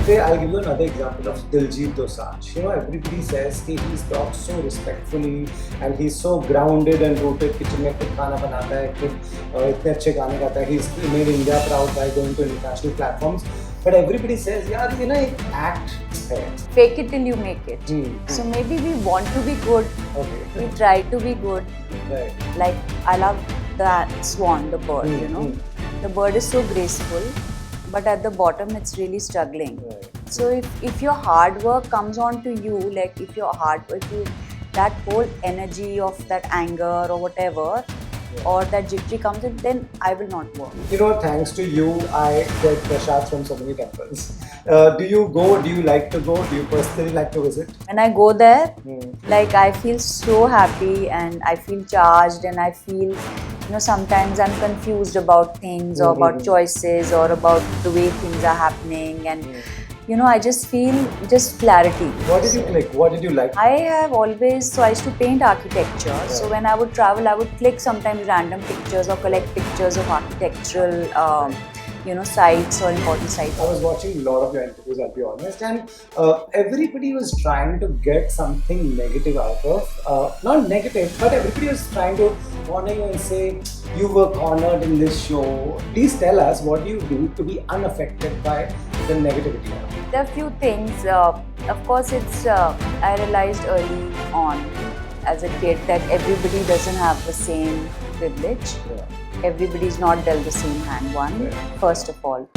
Say, I'll give you another example of Diljit Dosanjh. You know, everybody says that he's talked so respectfully and he's so grounded and rooted. Kitchen में खुद खाना बनाता है, खुद इतने अच्छे गाने गाता है. He's made India proud by going to international platforms. But everybody says, यार ये ना एक act है. Fake it till you make it. So maybe we want to be good. Okay. We try to be good. Right. Like I love the swan, the bird. You know, the bird is so graceful, but at the bottom it's really struggling. Right. So if your hard work comes on to you, like if that whole energy of that anger or whatever, or that jittery comes in, then I will not work. You know, thanks to you, I get prasad from so many temples. Do you go? Do you like to go? Do you personally like to visit? When I go there, like I feel so happy and I feel charged and I feel, you know, sometimes I'm confused about things or about choices or about the way things are happening, and you know, I just feel just clarity. What did you click? What did you like? I have always, so I used to paint architecture. Right. So when I would travel, I would click sometimes random pictures or collect pictures of architectural, you know, sites or important sites. I was watching a lot of your interviews, I'll be honest, and everybody was trying to get something negative out of, not negative, but everybody was trying to honor you and say, you were cornered in this show. Please tell us what you do to be unaffected by the negativity. There are a few things. Of course, it's I realized early on as a kid that everybody doesn't have the same privilege. Yeah. Everybody is not dealt the same hand. One, first of all.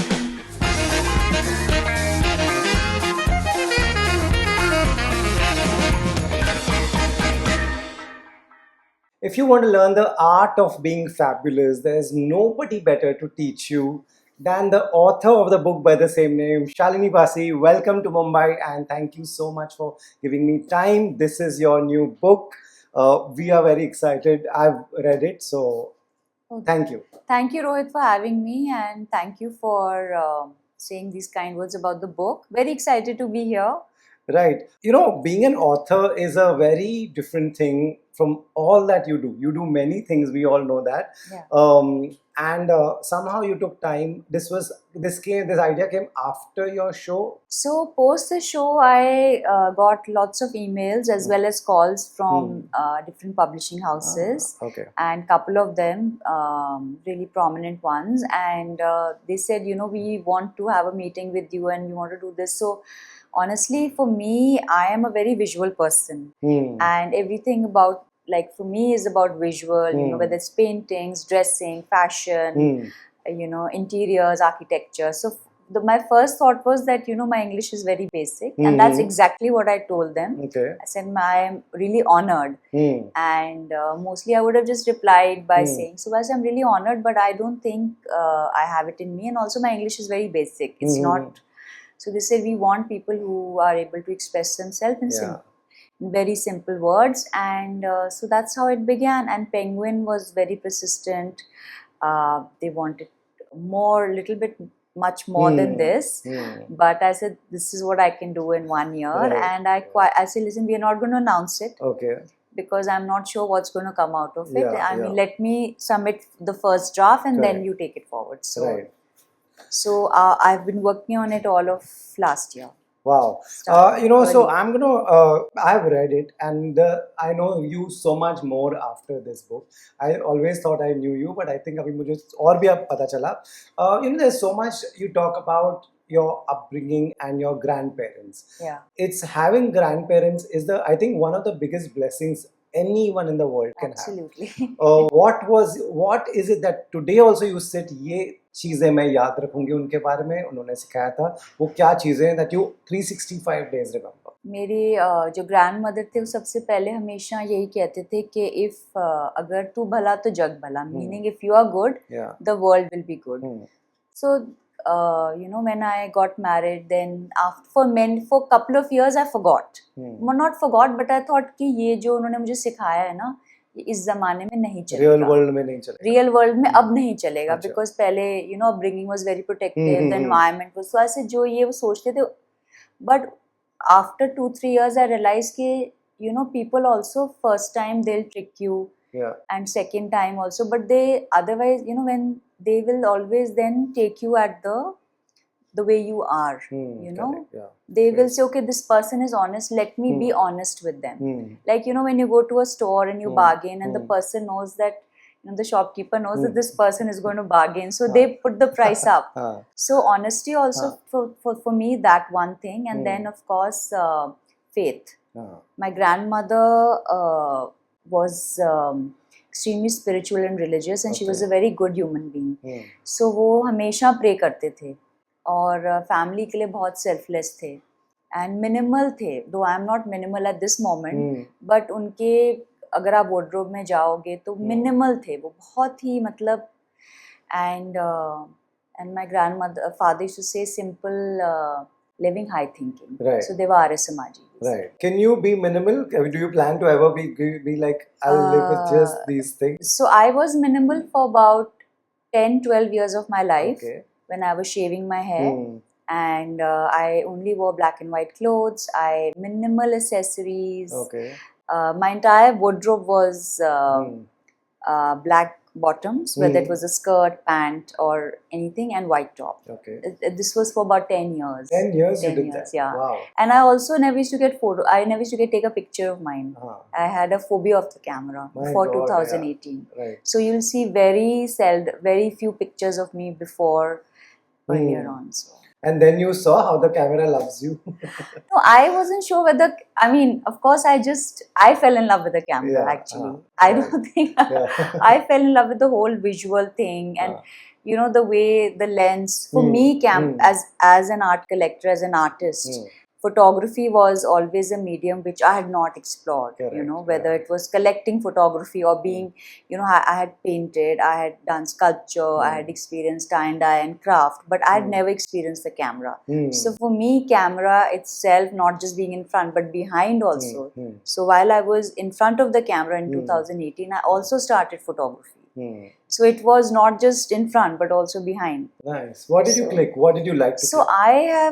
If you want to learn the art of being fabulous, there's nobody better to teach you than the author of the book by the same name, Shalini Passi. Welcome to Mumbai and thank you so much for giving me time. This is your new book. We are very excited. I've read it, so thank you. Thank you, Rohit, for having me, and thank you for saying these kind words about the book. Very excited to be here. Right. You know, being an author is a very different thing from all that you do. You do many things, we all know that. Yeah. And somehow you took time. This idea came after your show. So post the show, I got lots of emails as well as calls from different publishing houses. Okay. And couple of them, really prominent ones. And they said, you know, we want to have a meeting with you and we want to do this. So honestly, for me, I am a very visual person. And everything about, like, for me is about visual, you know, whether it's paintings, dressing, fashion, you know, interiors, architecture. So my first thought was that, you know, my English is very basic. And that's exactly what I told them. Okay. I said, I am really honored. And mostly I would have just replied by saying, so I'm really honored, but I don't think I have it in me. And also my English is very basic. It's not... So they said, we want people who are able to express themselves in very simple words. And so that's how it began. And Penguin was very persistent. They wanted more, much more than this. But I said, this is what I can do in 1 year. And I said, listen, we are not going to announce it. Okay. Because I'm not sure what's going to come out of it. I mean, let me submit the first draft and then you take it forward. So. So I've been working on it all of last year. Wow. You know, so I'm I've read it and I know you so much more after this book. I always thought I knew you, but I think abhi mujhe aur bhi ab pata chala. You know, there's so much you talk about your upbringing and your grandparents. Yeah. It's having grandparents is I think one of the biggest blessings anyone in the world can have. Absolutely. What is it that today also you sit, ये चीज़ें मैं याद रखूंगी उनके बारे में, उन्होंने सिखाया था, वो क्या चीज़ें that you 365 days remember? मेरी जो ग्रैंड मदर थे वो सबसे पहले हमेशा यही कहते थे कि अगर तू भला तो जग भला, meaning if you are good, the world will be good. So you know, when I got married, then for a couple of years I forgot. Well, not forgot, but I thought कि ये जो उन्होंने मुझे सिखाया है ना, इस जमाने में नहीं चलेगा, रियल वर्ल्ड में नहीं चलेगा, रियल वर्ल्ड में अब नहीं चलेगा, बिकॉज पहले you know upbringing was very protective, the environment was, so ऐसे जो ये वो सोचते थे, but after 2-3 years I realized कि you know people also first time they'll trick you, and second time also, but they otherwise, you know, when they will always then take you at the way you are, you know. Correct, yeah. They will say, okay, this person is honest, let me be honest with them. Like, you know, when you go to a store and you bargain and the person knows that, you know, the shopkeeper knows that this person is going to bargain, so they put the price up. So honesty also for me, that one thing. And then of course faith. My grandmother was extremely spiritual and religious, and she was a very good human being. So वो हमेशा pray करते थे और family के लिए बहुत selfless थे and minimal थे. Though I am not minimal at this moment, but उनके अगर आप wardrobe में जाओगे तो minimal थे वो, बहुत ही मतलब. And my father used to say simple living, high thinking. Right. So they were Arya Samaji. Right. Can you be minimal? Do you plan to ever be like, I'll live with just these things? So I was minimal for about 10-12 years of my life. Okay. When I was shaving my hair. And I only wore black and white clothes. Minimal accessories. Okay. My entire wardrobe was black bottoms, whether it was a skirt, pant, or anything, and white top. Okay. This was for about 10 years. 10 years you did that? Yeah. Wow. And I also never used to get take a picture of mine. I had a phobia of the camera before 2018. Yeah. Right. So you'll see very few pictures of me before earlier on. So. And then you saw how the camera loves you. No, I wasn't sure whether, I mean, of course, I fell in love with the camera, actually. I don't think, I fell in love with the whole visual thing and, you know, the way, the lens. For me, as an art collector, as an artist, photography was always a medium which I had not explored. Correct. You know, whether it was collecting photography or being, you know, I had painted, I had done sculpture, I had experienced tie and dye and craft, but I had never experienced the camera. So for me, camera itself, not just being in front, but behind also. So while I was in front of the camera in 2018, I also started photography. So it was not just in front, but also behind. Nice. What did you click? What did you like to click? I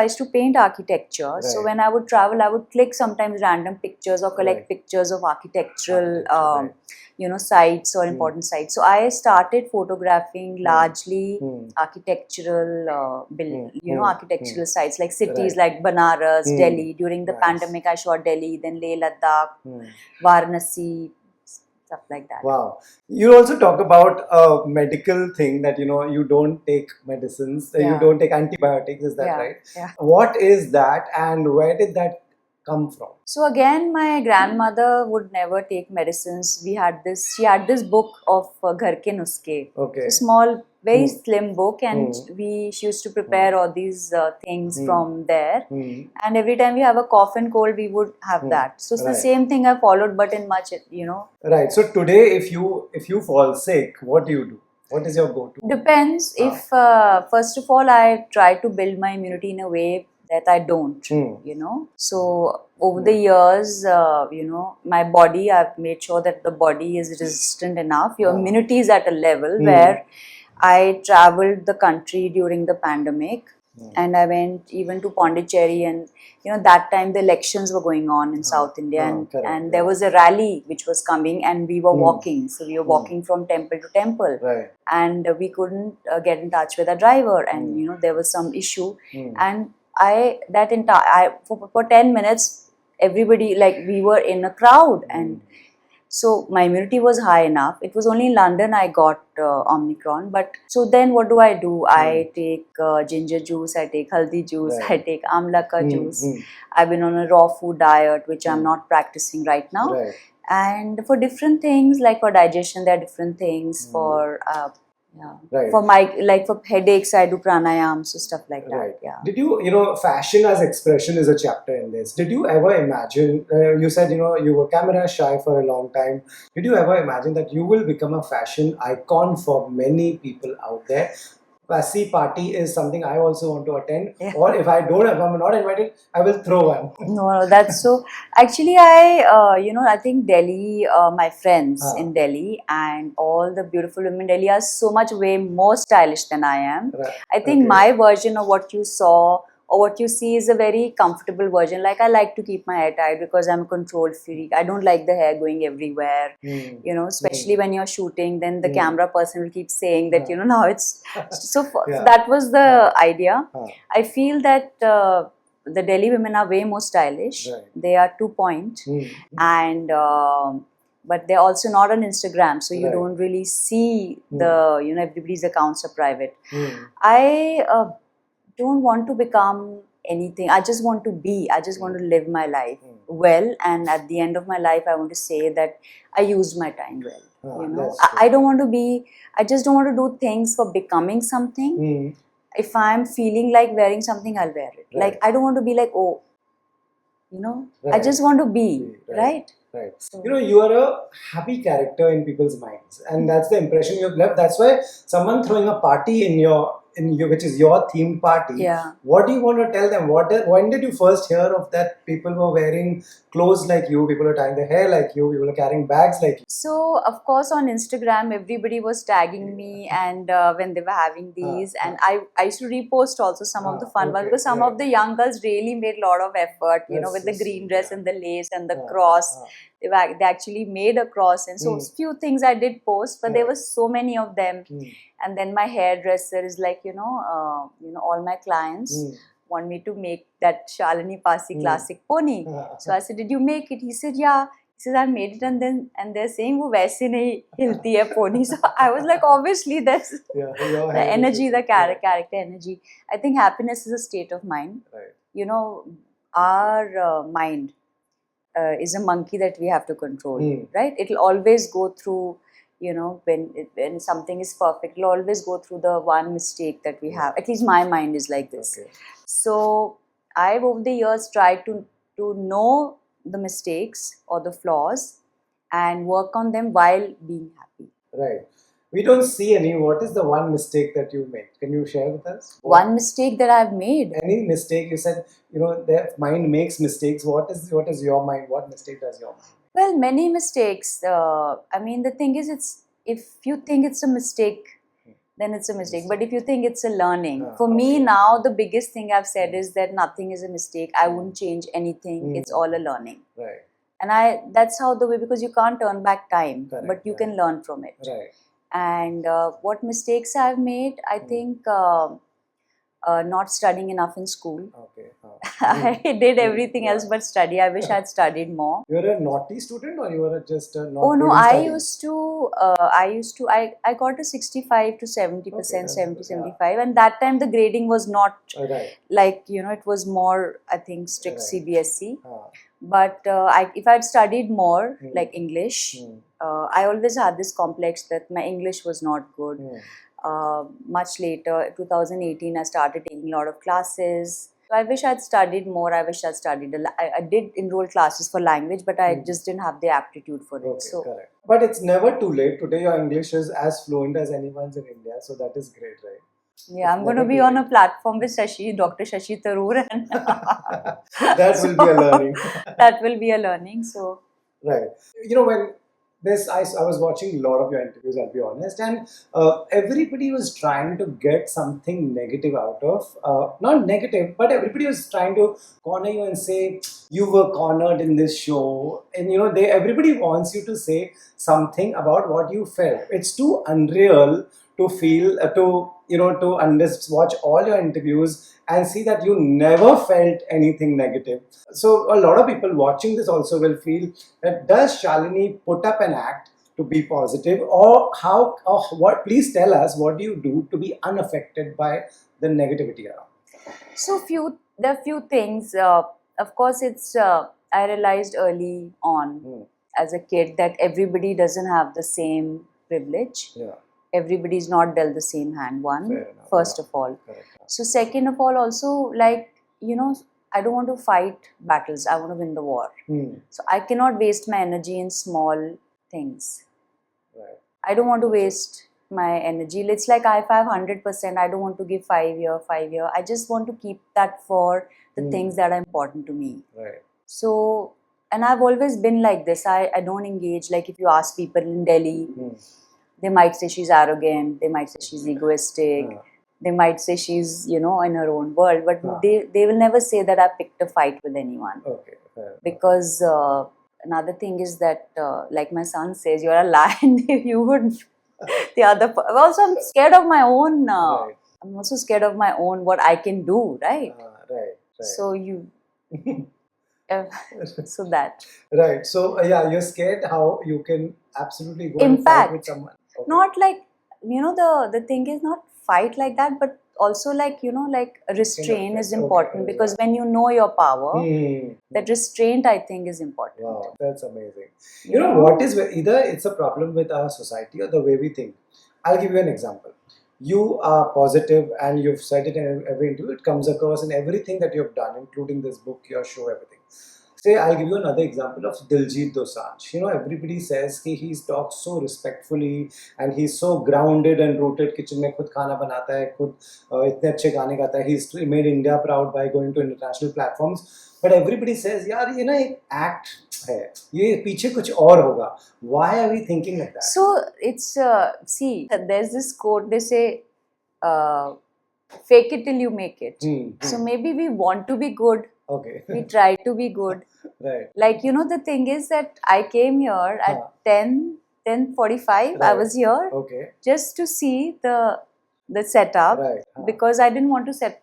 used to paint architecture. Right. So when I would travel, I would click sometimes random pictures or collect pictures of architectural, you know, sites or important sites. So I started photographing largely architectural, architectural sites like cities like Banaras, Delhi. During the pandemic, I shot Delhi, then Leh Ladakh, Varanasi, stuff like that. Wow. You also talk about a medical thing that, you know, you don't take medicines, you don't take antibiotics, is that right? Yeah. What is that and where did that come from? So again, my grandmother would never take medicines. She had this book of Ghar ke Nuske. Okay. It's a small, very slim book, and she used to prepare all these things from there. And every time we have a cough and cold, we would have that. So it's the same thing I followed, but in much, you know. Right. So today, if you fall sick, what do you do? What is your go-to? Depends. If first of all, I try to build my immunity in a way that I don't, you know. So over the years, you know, my body, I've made sure that the body is resistant enough. Your immunity is at a level where I traveled the country during the pandemic, and I went even to Pondicherry, and you know, that time the elections were going on in South India, and there was a rally which was coming, and we were walking. So we were walking from temple to temple, and we couldn't get in touch with our driver, and you know, there was some issue, and for 10 minutes, everybody, like, we were in a crowd, and so my immunity was high enough. It was only in London I got Omicron. But so then what do? I take ginger juice, I take haldi juice, I take amla ka juice. I've been on a raw food diet, which I'm not practicing right now. And for different things, like for digestion, there are different things. For for headaches, I do pranayam, so stuff like that. Yeah. Did you fashion as expression is a chapter in this. Did you ever imagine, you said, you were camera shy for a long time. Did you ever imagine that you will become a fashion icon for many people out there? Passi party is something I also want to attend. Or if I'm not invited, I will throw one. No, that's so. Actually, I think Delhi, my friends in Delhi and all the beautiful women in Delhi are so much way more stylish than I am. I think my version of what you saw or what you see is a very comfortable version. Like, I like to keep my hair tied because I'm a control freak. I don't like the hair going everywhere. You know, especially when you're shooting, then the camera person will keep saying that, you know, now it's so. Yeah. That was the idea. I feel that the Delhi women are way more stylish. Right. They are 2 point, and but they're also not on Instagram, so you don't really see the, you know, everybody's accounts are private. I don't want to become anything. I just want to be. I just want to live my life well, and at the end of my life, I want to say that I used my time well. You know, I don't want to be. I just don't want to do things for becoming something. If I'm feeling like wearing something, I'll wear it. Like, I don't want to be like, oh, you know, I just want to be, right? Right. So, you know, you are a happy character in people's minds, and that's the impression you've left. That's why someone throwing a party in your which is your themed party. Yeah. What do you want to tell them? When did you first hear of that? People were wearing clothes like you. People are tying their hair like you. People are carrying bags like you. So, of course, on Instagram, everybody was tagging me, and when they were having these, and I used to repost also some of the fun ones, because some of the young girls really made a lot of effort, you know, with the green dress and the lace and the cross. They actually made a cross, and so few things I did post, but there were so many of them. And then my hairdresser is like, you know, all my clients want me to make that Shalini Passi classic pony. So I said, did you make it? He said, yeah. He says, I made it, and they're saying, wo waise nahi hilti hai pony. So I was like, obviously that's the energy, the character energy. I think happiness is a state of mind. Right. You know, our mind is a monkey that we have to control, right? It'll always go through, you know, when something is perfect, it'll always go through the one mistake that we have. At least my mind is like this. So I've over the years tried to know the mistakes or the flaws and work on them while being happy. Right. We don't see any. What is the one mistake that you made? Can you share with us? One mistake that I've made. Any mistake? You said, you know, the mind makes mistakes. What is your mind? What mistake does your mind? Well, many mistakes. I mean, the thing is, it's if you think it's a mistake, then it's a mistake. But if you think it's a learning, for me now, the biggest thing I've said is that nothing is a mistake. I wouldn't change anything. It's all a learning. Right. And that's how the way, because you can't turn back time, Correct, but you can learn from it. Right. And what mistakes I've made, I think not studying enough in school. Okay. I did everything else but study. I wish I'd studied more. You were a naughty student, or you were just not? Oh no, I got a 65 to 70%, 70, 75, and that time the grading was not like, you know, it was more, I think, strict CBSE. But if I'd studied more, like English, I always had this complex that my English was not good. Much later, 2018, I started taking a lot of classes. So I wish I'd studied more. I wish I'd studied. I did enroll classes for language, but I just didn't have the aptitude for it. So, correct. But it's never too late. Today, your English is as fluent as anyone's in India. So that is great, right? Yeah, I'm going to be on a platform with Dr. Shashi Tharoor. And that will be a learning. That will be a learning. So, right. You know, when I was watching a lot of your interviews, I'll be honest, and everybody was trying to get something negative out of, not negative, but everybody was trying to corner you and say, you were cornered in this show. And, you know, everybody wants you to say something about what you felt. It's too unreal to feel, watch all your interviews and see that you never felt anything negative. So a lot of people watching this also will feel that, does Shalini put up an act to be positive, or how, or what? Please tell us, what do you do to be unaffected by the negativity around? So there are few things. Of course, it's I realized early on as a kid that everybody doesn't have the same privilege. Yeah. Everybody's not dealt the same hand. First of all. Correct. So second of all, also, like, you know, I don't want to fight battles. I want to win the war. So I cannot waste my energy in small things. Right. I don't want to waste my energy. It's like if I have 100%, I don't want to give 5 year. I just want to keep that for the things that are important to me. Right. So, and I've always been like this. I don't engage. Like, if you ask people in Delhi, they might say she's arrogant, they might say she's egoistic, they might say she's, in her own world, but Ah. they will never say that I picked a fight with anyone. Okay. Because another thing is that, like my son says, you're a lion. You would the other. Also, I'm scared of my own. Right. I'm also scared of my own what I can do. Right. Right. So you. So that. Right. So yeah, you're scared how you can absolutely go and fight Impact. with someone. Okay. Not like, the thing is not fight like that, but also like, like restraint is important, Okay, because when you know your power, Hmm. that restraint, I think, is important. Wow, that's amazing. You know what is either it's a problem with our society or the way we think. I'll give you an example. You are positive and you've said it in every interview. It comes across in everything that you've done, including this book, your show, everything. Say, I'll give you another example of Diljit Dosanjh. You know, everybody says he talks so respectfully and he's so grounded and rooted. Kitchen में खुद खाना बनाता है, खुद इतने अच्छे गाने गाता है. He's made India proud by going to international platforms. But everybody says, यार ये ना एक act है, ये पीछे कुछ और होगा. Why are we thinking like that? So it's see, there's this quote. They say, "Fake it till you make it." So maybe we want to be good. Okay. We try to be good. Right. Like, the thing is that I came here at 10:45. Right. I was here just to see the setup, because I didn't want to set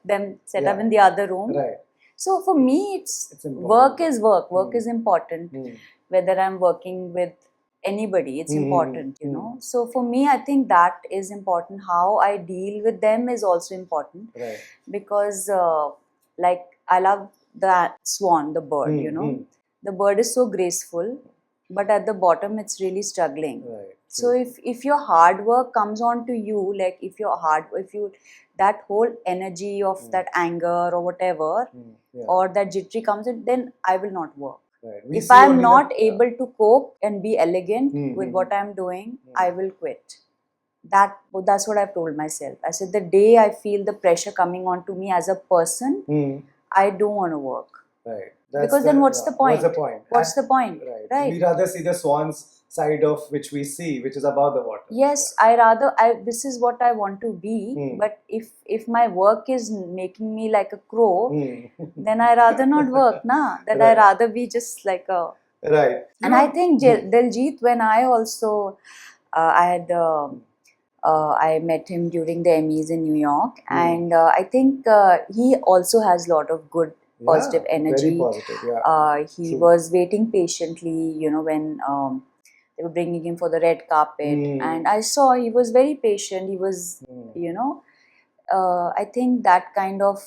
up in the other room. Right. So for me, it's work is work. Work is important. Whether I'm working with anybody, it's important, So for me, I think that is important. How I deal with them is also important. Right. Because like, I love that swan, the bird, the bird is so graceful, but at the bottom it's really struggling. Right. So if your hard work comes on to you, like if you that whole energy of that anger or whatever, or that jittery comes in, then I will not work. Right. If I'm not able to cope and be elegant with what I'm doing, I will quit. That's what I've told myself. I said, the day I feel the pressure coming on to me as a person, I don't want to work. Right. Because then what's the point? What's the point? What's the point? Right. We rather see the swan's side of which we see, which is above the water. Yes, this is what I want to be. But if my work is making me like a crow, then I rather not work, na. That I rather be just like a. Right. And I think Diljit, when I also, I met him during the Emmys in New York, and I think he also has a lot of good, positive energy. Very positive, he was waiting patiently, when they were bringing him for the red carpet, and I saw he was very patient. He was, I think that kind of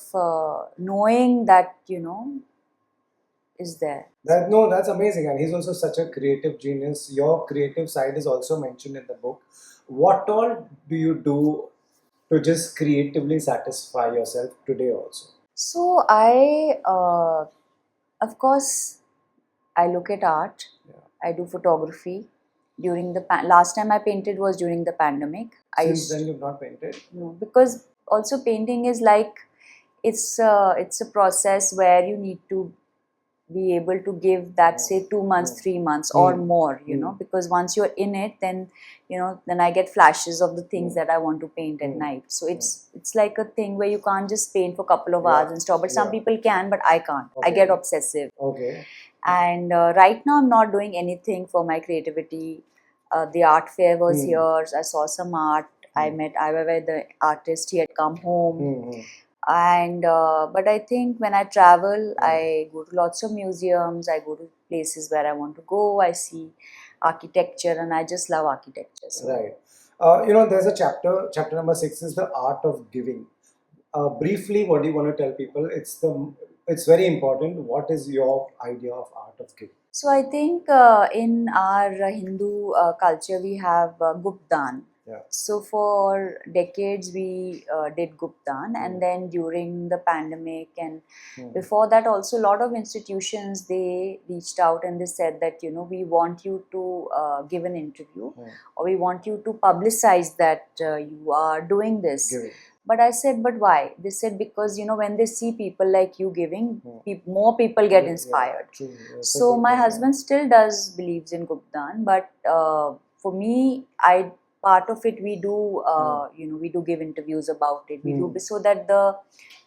knowing that, is there. That's amazing. And he's also such a creative genius. Your creative side is also mentioned in the book. What all do you do to just creatively satisfy yourself today also? So I, of course, I look at art. Yeah. I do photography. During the last time I painted was during the pandemic. Since then you've not painted? No, because also painting is like, it's a process where you need to be able to give that, say, 2 months, 3 months or more, because once you're in it, then, then I get flashes of the things that I want to paint at night. So it's like a thing where you can't just paint for a couple of hours and stop. But some people can, but I can't. I get obsessive. Okay. And right now I'm not doing anything for my creativity. The art fair was here. I saw some art. I met Iwa, the artist. He had come home. And but I think when I travel, I go to lots of museums. I go to places where I want to go. I see architecture, and I just love architecture. So. Right. There's a chapter number 6 is the art of giving. Briefly, what do you want to tell people? It's very important. What is your idea of art of giving? So I think in our Hindu culture, we have Guptan. Yeah. So for decades we did Guptan, and then during the pandemic and before that also, a lot of institutions, they reached out and they said that, we want you to give an interview, or we want you to publicize that you are doing this. But I said, but why? They said, because, when they see people like you giving, more people get inspired. Yeah, so my husband still believes in Guptan, but for me, I part of it we do, we do give interviews about it. We do so that the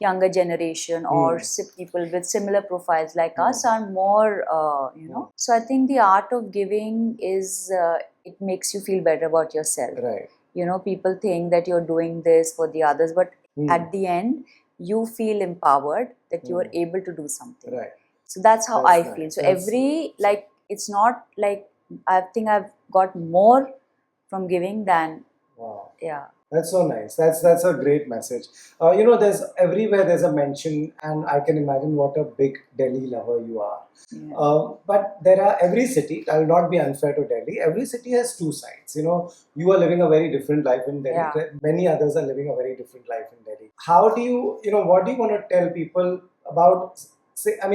younger generation or people with similar profiles like us are more, So I think the art of giving is, it makes you feel better about yourself. Right. People think that you're doing this for the others, but at the end, you feel empowered that you are able to do something. Right. So that's how That's I feel. nice. So it's not like, I think I've got more from giving than, Wow. yeah. That's so nice. That's a great message. There's everywhere there's a mention, and I can imagine what a big Delhi lover you are. Yeah. But there are every city. I'll not be unfair to Delhi. Every city has two sides. You are living a very different life in Delhi. Yeah. Many others are living a very different life in Delhi. How do what do you want to tell people about? Say I'm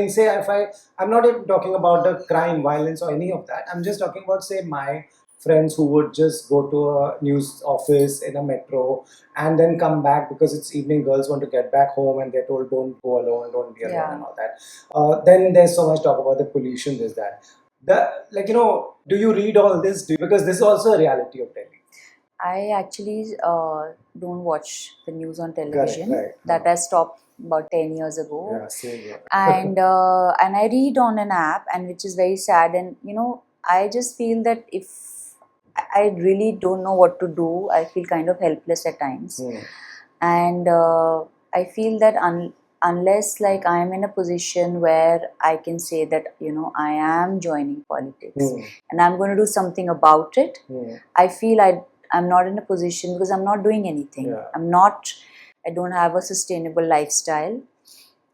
not even talking about the crime, violence, or any of that. I'm just talking about, say, my friends who would just go to a news office in a metro and then come back because it's evening. Girls want to get back home and they're told don't go alone, don't be alone, Yeah. and all that. Then there's so much talk about the pollution, this, that. Do you read all this? Because this is also a reality of Delhi. I actually don't watch the news on television. Correct, right. That I stopped about 10 years ago. Yeah, same here. And I read on an app, and which is very sad. And I just feel that if I really don't know what to do, I feel kind of helpless at times. And I feel that unless like I am in a position where I can say that I am joining politics and I'm going to do something about it, I feel I'm not in a position because I'm not doing anything. Yeah. I don't have a sustainable lifestyle.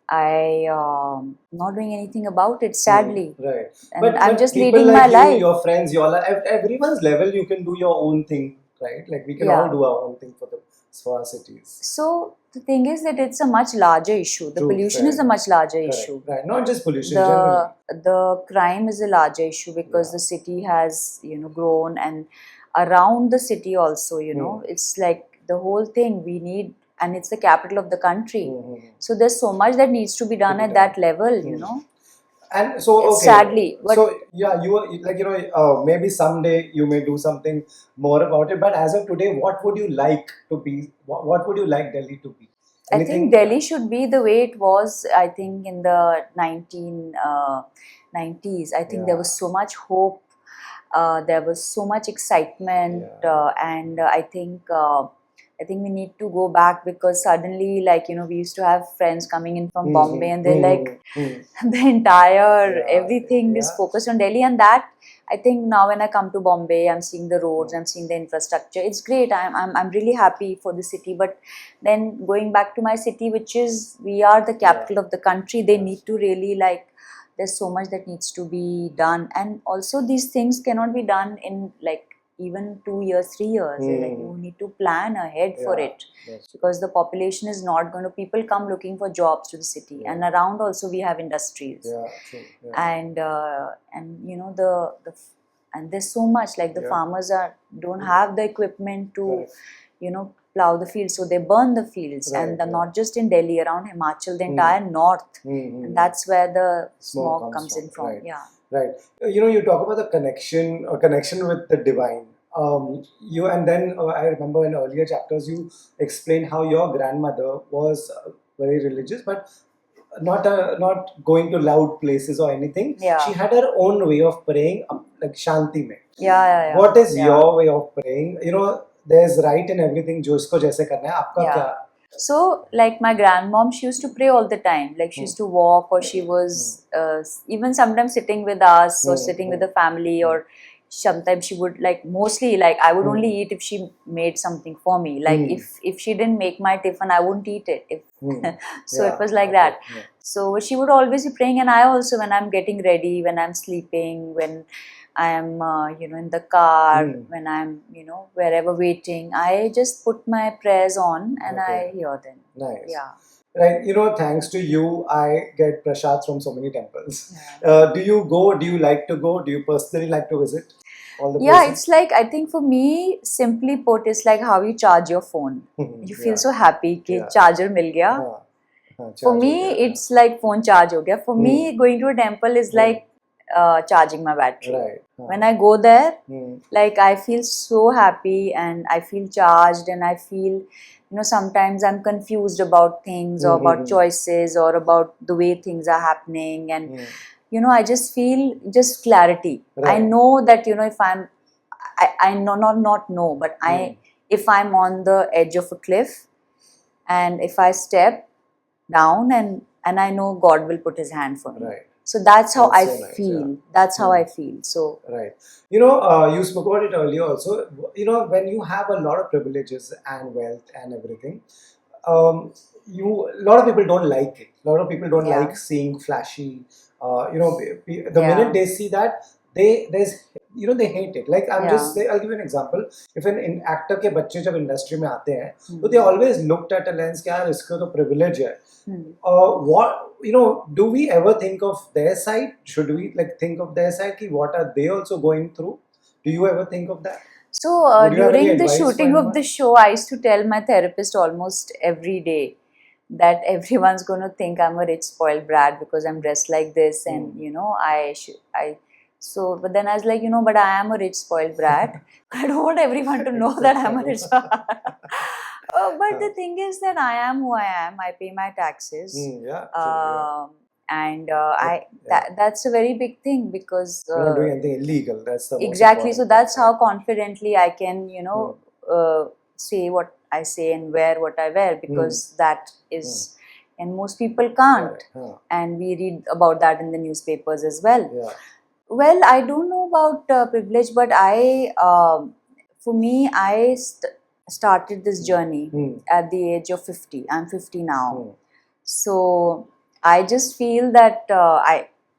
I'm not doing anything about it, sadly. Right. And I'm just people leading like my life. Your friends, at everyone's level, you can do your own thing, right? Like we can all do our own thing for our cities. So the thing is that it's a much larger issue. The pollution is a much larger issue. Right. Not just pollution. Generally. The crime is a larger issue because the city has grown, and around the city also it's like the whole thing we need. And it's the capital of the country. So there's so much that needs to be done at that level, And so, okay. Sadly. But so, yeah, you are maybe someday you may do something more about it. But as of today, what would you like to be? What would you like Delhi to be? Anything? I think Delhi should be the way it was, I think, in the 1990s. I think there was so much hope. There was so much excitement. And I think we need to go back because suddenly, we used to have friends coming in from Bombay and they're like, the entire everything is focused on Delhi. And that, I think now when I come to Bombay, I'm seeing the roads, I'm seeing the infrastructure. It's great. I'm really happy for the city. But then going back to my city, we are the capital of the country, they need to really there's so much that needs to be done. And also these things cannot be done in even 2 years, 3 years. You need to plan ahead for it, because the population is not going to. People come looking for jobs to the city, and around also we have industries. And and there's so much the farmers don't have the equipment to plow the fields, so they burn the fields. And not just in Delhi, around Himachal, the entire north, and that's where the smoke comes in from. Right. You talk about the connection with the divine. And then I remember in earlier chapters you explained how your grandmother was very religious, but not going to loud places or anything. She had her own way of praying, like Shanti mein. What is your way of praying? There's right in everything. Jo isko jaise karna hai, aapka kya? So, my grandmom, she used to pray all the time. She used to walk, or she was even sometimes sitting with us, or sitting with the family, or sometimes she would mostly I would only eat if she made something for me. If she didn't make my tiffin, I wouldn't eat it. So it was like that. So she would always be praying, and I also, when I'm getting ready, when I'm sleeping, when I am in the car, when I'm wherever waiting, I just put my prayers on and I hear them. Nice. Right, thanks to you, I get prasads from so many temples. Do you go? Do you like to go? Do you personally like to visit all the places? It's I think for me, simply put, it's like how you charge your phone. You feel so happy कि charger मिल गया. For me, it's like phone charge हो गया. For me, going to a temple is like charging my battery. Right. When I go there, like I feel so happy and I feel charged, and I feel, sometimes I'm confused about things or about choices or about the way things are happening, and I just feel just clarity. Right. I know that if I know not know, but if I'm on the edge of a cliff, and if I step down, and I know God will put His hand for me. Right. So that's how That's I so nice, feel. yeah. That's how I feel. So right. You spoke about it earlier also. When you have a lot of privileges and wealth and everything, a lot of people don't like it. A lot of people don't like seeing flashy. The minute they see that, they hate it. Like I'll give you an example. If an actor के बच्चे जब industry में आते हैं, so they always looked at a lens कि यार इसका तो privilege है. Do we ever think of their side? Should we think of their side? What are they also going through? Do you ever think of that? So during the shooting of the show, I used to tell my therapist almost every day that everyone's going to think I'm a rich spoiled brat because I'm dressed like this, and but then I was like, but I am a rich spoiled brat. I don't want everyone to know that I'm a rich but the thing is that I am who I am. I pay my taxes. And that's a very big thing, because you're not doing anything illegal. That's the exactly. So that's how confidently I can say what I say and wear what I wear, because that is, and most people can't. And we read about that in the newspapers as well. Well, I don't know about privilege, but for me, I started this journey at the age of 50. I'm 50 now. So I just feel that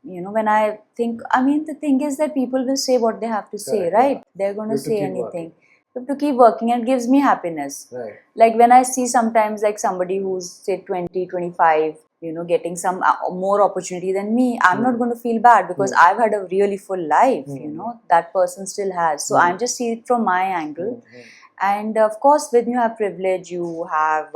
when I think, the thing is that people will say what they have to say, right? Yeah. They're going to say anything. You have to keep working, and it gives me happiness. Right. Like when I see sometimes like somebody who's say 20, 25, getting some more opportunity than me, I'm not going to feel bad, because I've had a really full life, that person still has. So I'm just seeing it from my angle. And of course, when you have privilege, you have...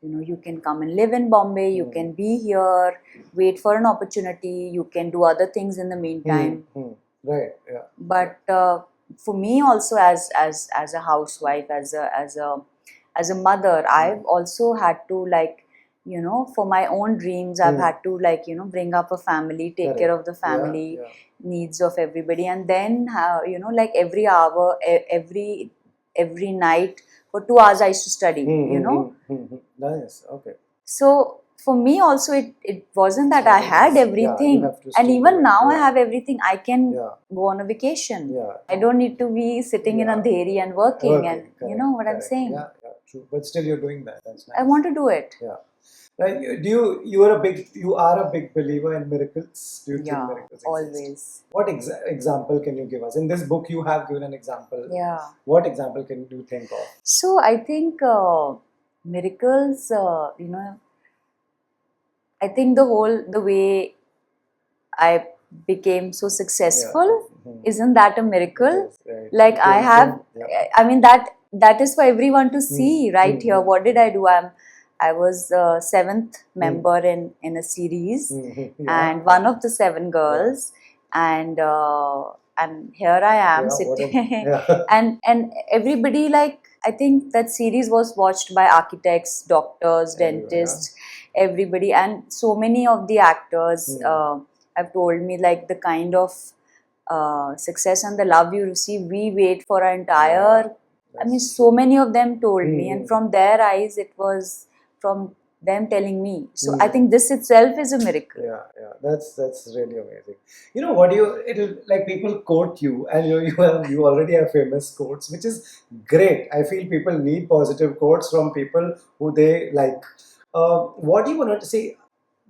you can come and live in Bombay, you can be here, wait for an opportunity, you can do other things in the meantime. Right, yeah. But for me also, as a housewife, as a mother, I've also had to for my own dreams, I've had to bring up a family, take care of the family needs of everybody, and then every hour, every night, for 2 hours I used to study, Nice, okay. So for me also, it wasn't that I had everything, and even now I have everything. I can go on a vacation. I don't need to be sitting in Andheri and working, and you know what I'm saying. Yeah, true. But still, you're doing that. That's nice. I want to do it. Yeah. Like, you are a big believer in miracles? Do you think miracles exist? Always. What example can you give us? In this book, you have given an example. Yeah. What example can you think of? So I think miracles, I think the way I became so successful, isn't that a miracle? Right. Like I have, that is for everyone to see right here. What did I do? I was the 7th member in a series, and one of the 7 girls, and here I am sitting, and everybody, I think that series was watched by architects, doctors, dentists, everybody, and so many of the actors have told me the kind of success and the love you receive, we wait for our entire. So many of them told me, and from their eyes, it was from them telling me. So I think this itself is a miracle. Yeah, that's really amazing. You know what, it'll people quote you, and you already have famous quotes, which is great. I feel people need positive quotes from people who they like. What do you want to say?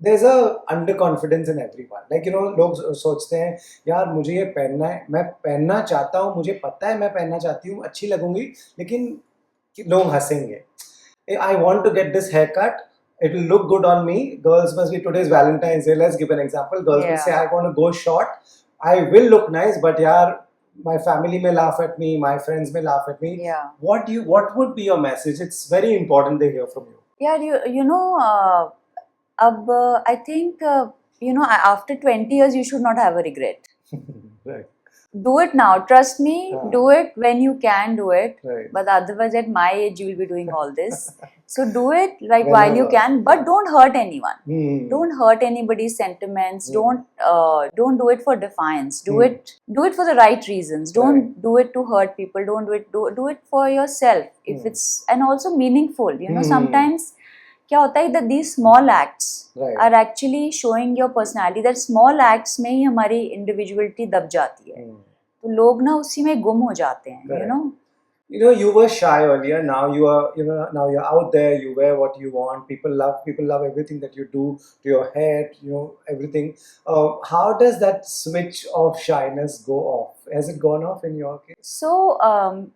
There's a underconfidence in everyone. लोग सोचते हैं यार मुझे ये पहनना है, मैं पहनना चाहता हूँ, मुझे पता है मैं पहनना चाहती हूँ, अच्छी लगूंगी, लेकिन लोग हंसेंगे. I want to get this haircut. It will look good on me. Girls must be, today's Valentine's Day. Let's give an example. Girls will say, I want to go short. I will look nice, but my family may laugh at me. My friends may laugh at me. Yeah. What would be your message? It's very important they hear from you. Yeah, I think after 20 years, you should not have a regret. Right. Do it now. Trust me, do it when you can do it. Right. But otherwise, at my age, you will be doing all this. So do it like Whenever. while you can, but don't hurt anyone. Hmm. Don't hurt anybody's sentiments. Don't do it for defiance. Do it for the right reasons. Don't do it to hurt people. Don't do it for yourself. If it's, and also meaningful. Sometimes क्या होता है that these small acts are actually showing your personality. That small acts में ही हमारी individuality दब जाती है. तो लोग ना उसी में गुम हो जाते हैं. You were shy earlier. Now you are, now you're out there. You wear what you want. People love everything that you do to your hair. Everything. How does that switch of shyness go off? Has it gone off in your case? So,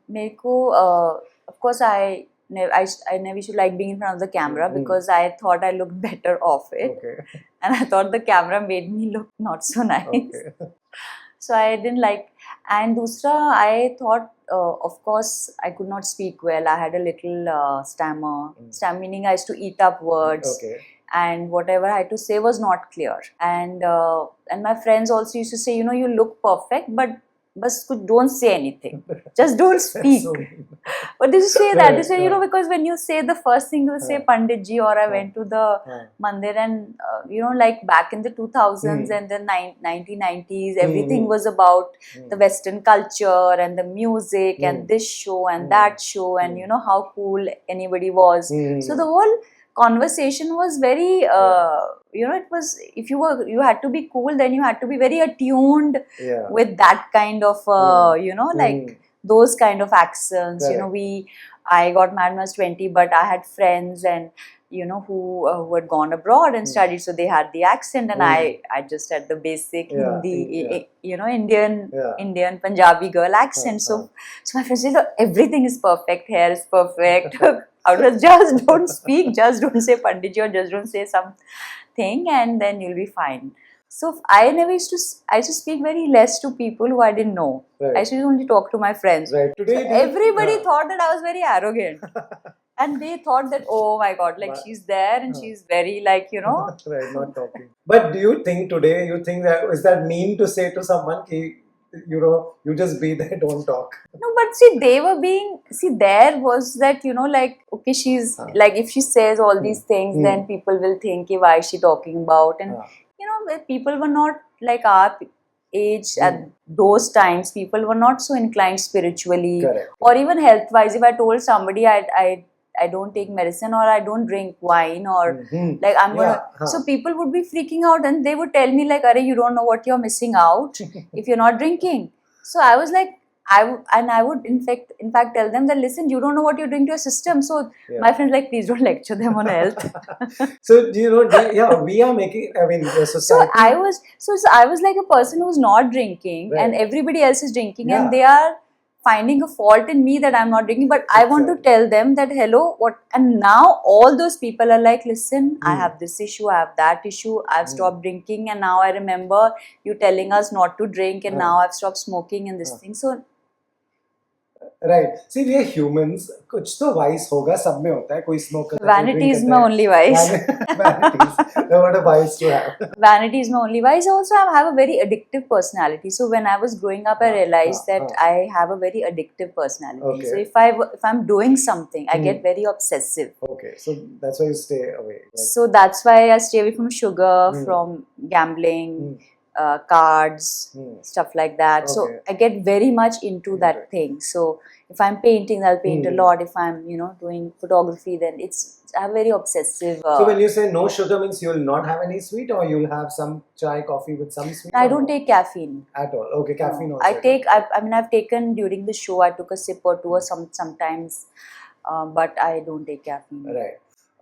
मेरे को, of course, I never used to like being in front of the camera because I thought I looked better off it. Okay. And I thought the camera made me look not so nice. Okay. So I didn't like. And dusra, I thought, of course, I could not speak well. I had a little stammer. Stammer meaning I used to eat up words. Okay. And whatever I had to say was not clear. And my friends also used to say, you look perfect, but don't say anything. Just don't speak. But they say that. They say, because when you say the first thing, you say Pandit Ji, or I went to the mandir, and, like back in the 2000s and the 1990s, everything was about the Western culture and the music and this show and that show and, how cool anybody was. So the whole conversation was very, it was, if you had to be cool, then you had to be very attuned with that kind of, like those kind of accents. I got married when I was 20, but I had friends and, who had gone abroad and studied, so they had the accent, and I just had the basic Hindi, Indian Punjabi girl accent. So my friends said, everything is perfect, hair is perfect. I was just don't speak, just don't say Panditji, or just don't say something, and then you'll be fine. So I used to speak very less to people who I didn't know. Right. I used to only talk to my friends. Right. Today, so everybody thought that I was very arrogant. And they thought that, oh my God, like she's there and she's very like, Right, not talking. But do you think today, that, is that mean to say to someone, you just be there, don't talk? No, but see, there was that, like, okay, she's, like, if she says all these things, then people will think, why is she talking about? And, people were not like our age at those times. People were not so inclined spiritually. Correct. Or even health-wise. If I told somebody I don't take medicine, or I don't drink wine, or like I'm gonna. So people would be freaking out, and they would tell me like, "Arey, you don't know what you're missing out if you're not drinking." So I was like, I would in fact tell them that, listen, you don't know what you're doing to your system. So my friends like, please don't lecture them on health. So we are making. I mean, the society. So I was like a person who's not drinking, and everybody else is drinking, and they are finding a fault in me that I'm not drinking, but I want to tell them that, hello, what? And now all those people are like, listen, I have this issue, I have that issue, I've stopped drinking, and now I remember you telling us not to drink, and now I've stopped smoking and this thing. So right. See, we are humans. कुछ तो vice होगा, सब में होता है. कोई smoke करता है. Vanity is my only vice. Vanities. No, what a vice to have. Vanity is my only vice. Also, I have a very addictive personality. So when I was growing up, I realized that I have a very addictive personality. Okay. So if I'm doing something, I get very obsessive. Okay. So that's why you stay away. So that's why I stay away from sugar, from gambling. Cards, stuff like that. Okay. So I get very much into that thing. So if I'm painting, I'll paint a lot. If I'm, doing photography, then I'm very obsessive. So when you say no sugar, means you'll not have any sweet, or you'll have some chai, coffee with some sweet? I don't take caffeine. At all? Okay, caffeine also. I've taken during the show, I took a sip or two or sometimes, but I don't take caffeine. Right.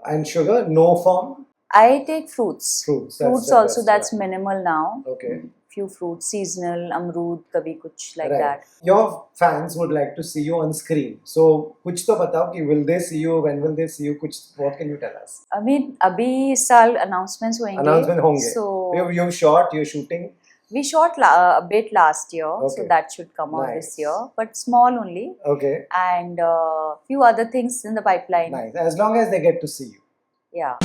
And sugar, no form? I take fruits. Fruits also, that's minimal now. Okay. Few fruits, seasonal, amrood, kabhi kuch like that. Your fans would like to see you on screen. So, kuch to batao ki will they see you? When will they see you? What can you tell us? I mean, abhi is saal announcements hoenge. Announcement honge. So you've shot, you're shooting. We shot a bit last year, so that should come out this year, but small only. Okay. And few other things in the pipeline. Nice. As long as they get to see you. Yeah.